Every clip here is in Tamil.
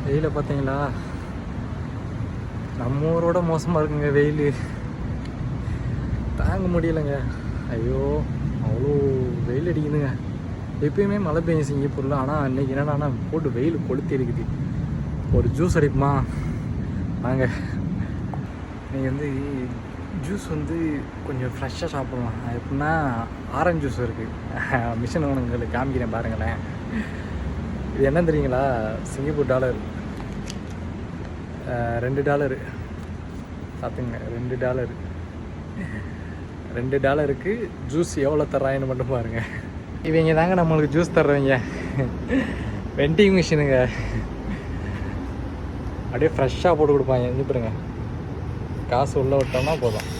வெயிலை பார்த்தீங்களா? நம்ம ஊரோட மோசமாக இருக்குங்க வெயில். தாங்க முடியலைங்க. ஐயோ, அவ்வளோ வெயில் அடிக்குதுங்க. எப்பயுமே மழை பெய்யும் சிங்கப்பூரில். ஆனால் அன்றைக்கி என்னென்னா போட்டு வெயில் கொளுத்தி இருக்குது. ஒரு ஜூஸ் அடிப்புமா வாங்க. நீங்கள் வந்து ஜூஸ் வந்து கொஞ்சம் ஃப்ரெஷ்ஷாக சாப்பிட்லாம். எப்படின்னா ஆரஞ்சு ஜூஸ் இருக்குது. மிஷின் உங்களுக்கு காமிக்கிறேன் பாருங்களேன். இது என்ன தெரியுங்களா? சிங்கப்பூர் டாலர் $2 பார்த்துங்க. $2 ஜூஸ் எவ்வளோ தர்றாங்கன்னு மட்டும் பாருங்கள். இவங்க தாங்க நம்மளுக்கு ஜூஸ் தர்றவங்க. வெண்டிங் மிஷினுங்க. அப்படியே ஃப்ரெஷ்ஷாக போட்டு கொடுப்பாங்க. இது பாருங்க, காசு உள்ளே விட்டோம்னா போதும்,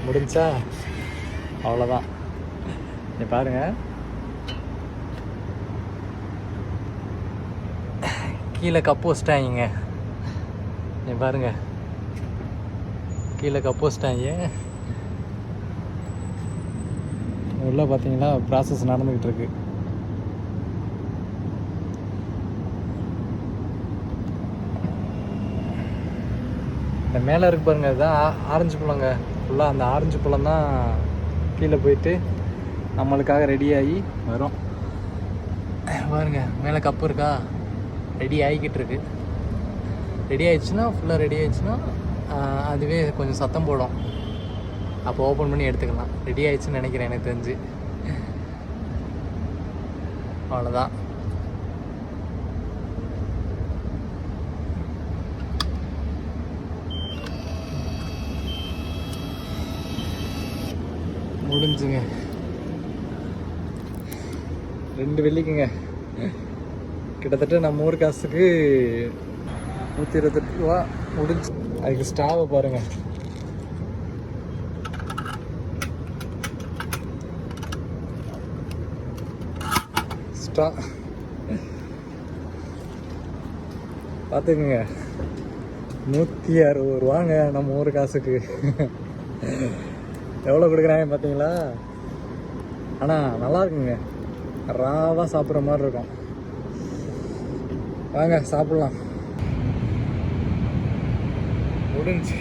முடிஞ்சா அவ்வளோதான். நீ பாருங்கள், கீழே கப்பு வச்சிட்டாங்க. நீ பாருங்க, கீழே கப்பு வச்சிட்டாங்க. உள்ளே பார்த்தீங்களா ப்ராசஸ் நடந்துக்கிட்டு இருக்கு. இந்த மேலே இருக்கு பாருங்க, இதுதான் ஆரஞ்சு பழங்க. ஃபுல்லாக அந்த ஆரஞ்சு பழம் தான் கீழே போயிட்டு நம்மளுக்காக ரெடியாகி வரும். பாருங்க, மேலே கப்பு இருக்கா, ரெடி ஆகிக்கிட்டு இருக்கு. ரெடி ஆயிடுச்சுன்னா, ஃபுல்லாக ரெடி ஆயிடுச்சுன்னா அதுவே கொஞ்சம் சத்தம் போடும். அப்போ ஓப்பன் பண்ணி எடுத்துக்கலாம். ரெடி ஆயிடுச்சுன்னு நினைக்கிறேன் எனக்கு தெரிஞ்சு. அவ்வளோதான். முடிஞ்சுங்க. 2 வெள்ளிக்குங்க. கிட்டத்தட்ட நம்ம ஊர் காசுக்கு 128 ரூபா முடிஞ்சு. அதுக்கு ஸ்டாவை பாருங்க. ஸ்டா பார்த்துக்குங்க, 160 ரூபாங்க நம்ம ஊர் காசுக்கு. எவ்வளோ கொடுக்குறாங்க பார்த்தீங்களா? ஆனால் நல்லா இருக்குங்க, ராவாக சாப்பிட்ற மாதிரி இருக்கும். வாங்க சாப்பிட்லாம். முடிஞ்சு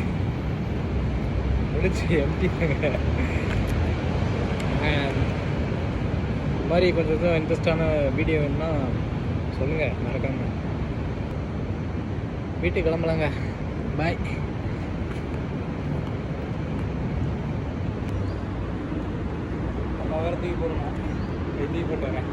எம்டிங்க. இந்த மாதிரி கொஞ்சம் இன்ட்ரெஸ்டான வீடியோ வேணுன்னா சொல்லுங்கள், மறக்காம. வீட்டுக்கு கிளம்பலாங்க. பாய். நம்ம வேறு தூக்கி போடணும். தூக்கி போட்டுறேன்.